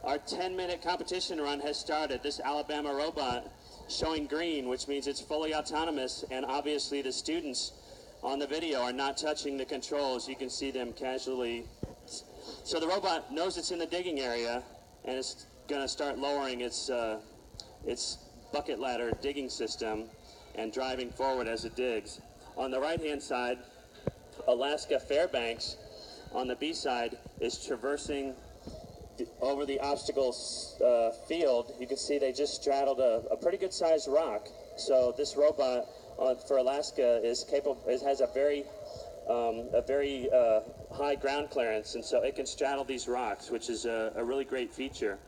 Our 10-minute competition run has started. This Alabama robot showing green, which means it's fully autonomous, and obviously the students on the video are not touching the controls. You can see them casually. So the robot knows it's in the digging area, and it's going to start lowering its bucket ladder digging system and driving forward as it digs. On the right-hand side, Alaska Fairbanks on the B side is traversing over the obstacles field. You can see they just straddled a pretty good sized rock. So this robot for Alaska is capable. It has a very high ground clearance, and so it can straddle these rocks, which is a really great feature.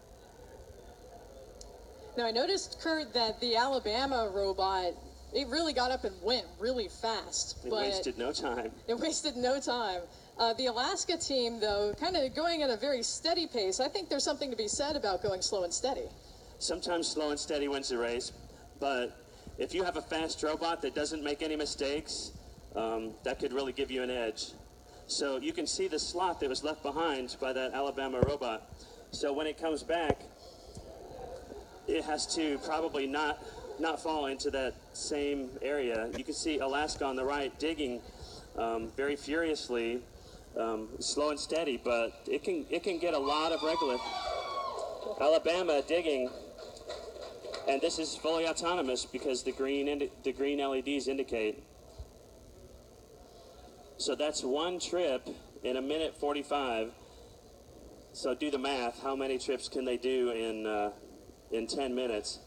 Now I noticed, Kurt, that the Alabama robot, it really got up and went really fast. It wasted no time. It wasted no time. The Alaska team, though, kind of going at a very steady pace. I think there's something to be said about going slow and steady. Sometimes slow and steady wins the race, but if you have a fast robot that doesn't make any mistakes, that could really give you an edge. So you can see the slot that was left behind by that Alabama robot. So when it comes back, it has to probably not fall into that same area. You can see Alaska on the right digging very furiously, slow and steady, but it can get a lot of regolith. Alabama digging, and this is fully autonomous because the green LEDs indicate. So that's one trip in 1:45. So do the math. How many trips can they do in 10 minutes?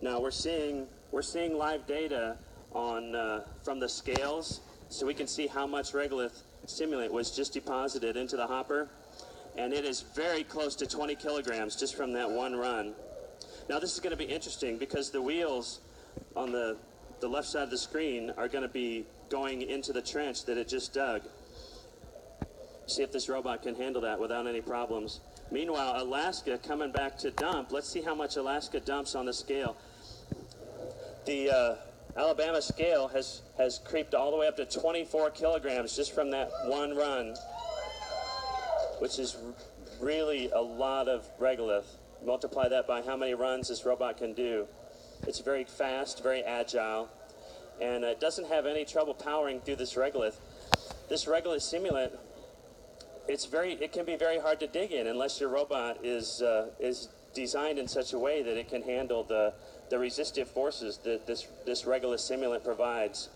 Now we're seeing live data on from the scales, so we can see how much regolith stimulant was just deposited into the hopper, and it is very close to 20 kilograms just from that one run. Now this is going to be interesting because the wheels on the left side of the screen are going to be going into the trench that it just dug. See if this robot can handle that without any problems. Meanwhile, Alaska coming back to dump. Let's see how much Alaska dumps on the scale. The Alabama scale has creeped all the way up to 24 kilograms just from that one run, which is really a lot of regolith. Multiply that by how many runs this robot can do. It's very fast, very agile, and it doesn't have any trouble powering through this regolith. This regolith simulant, it can be very hard to dig in unless your robot is designed in such a way that it can handle the resistive forces that this regolith simulant provides.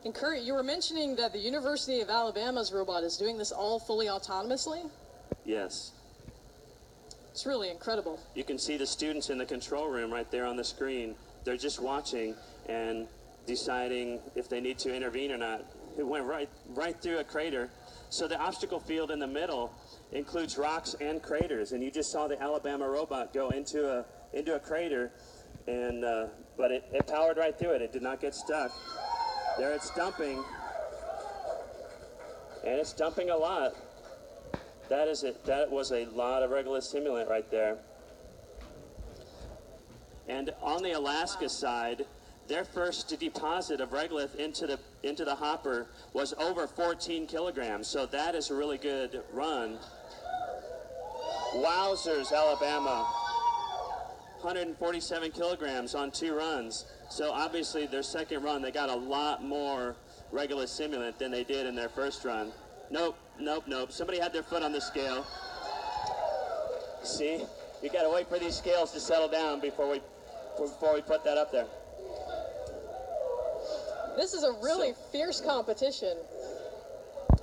And Kurt, you were mentioning that the University of Alabama's robot is doing this all fully autonomously? Yes. It's really incredible. You can see the students in the control room right there on the screen. They're just watching and deciding if they need to intervene or not. It went right through a crater. So the obstacle field in the middle includes rocks and craters, and you just saw the Alabama robot go into a crater, and but it powered right through it. It did not get stuck. There it's dumping, and it's dumping a lot. That was a lot of regolith stimulant right there. And on the Alaska side, their first deposit of regolith into the hopper was over 14 kilograms. So that is a really good run. Wowzers, Alabama. 147 kilograms on 2 runs. So obviously their second run, they got a lot more regolith stimulant than they did in their first run. Nope. Somebody had their foot on the scale. See, you got to wait for these scales to settle down before we put that up there. This is a really fierce competition.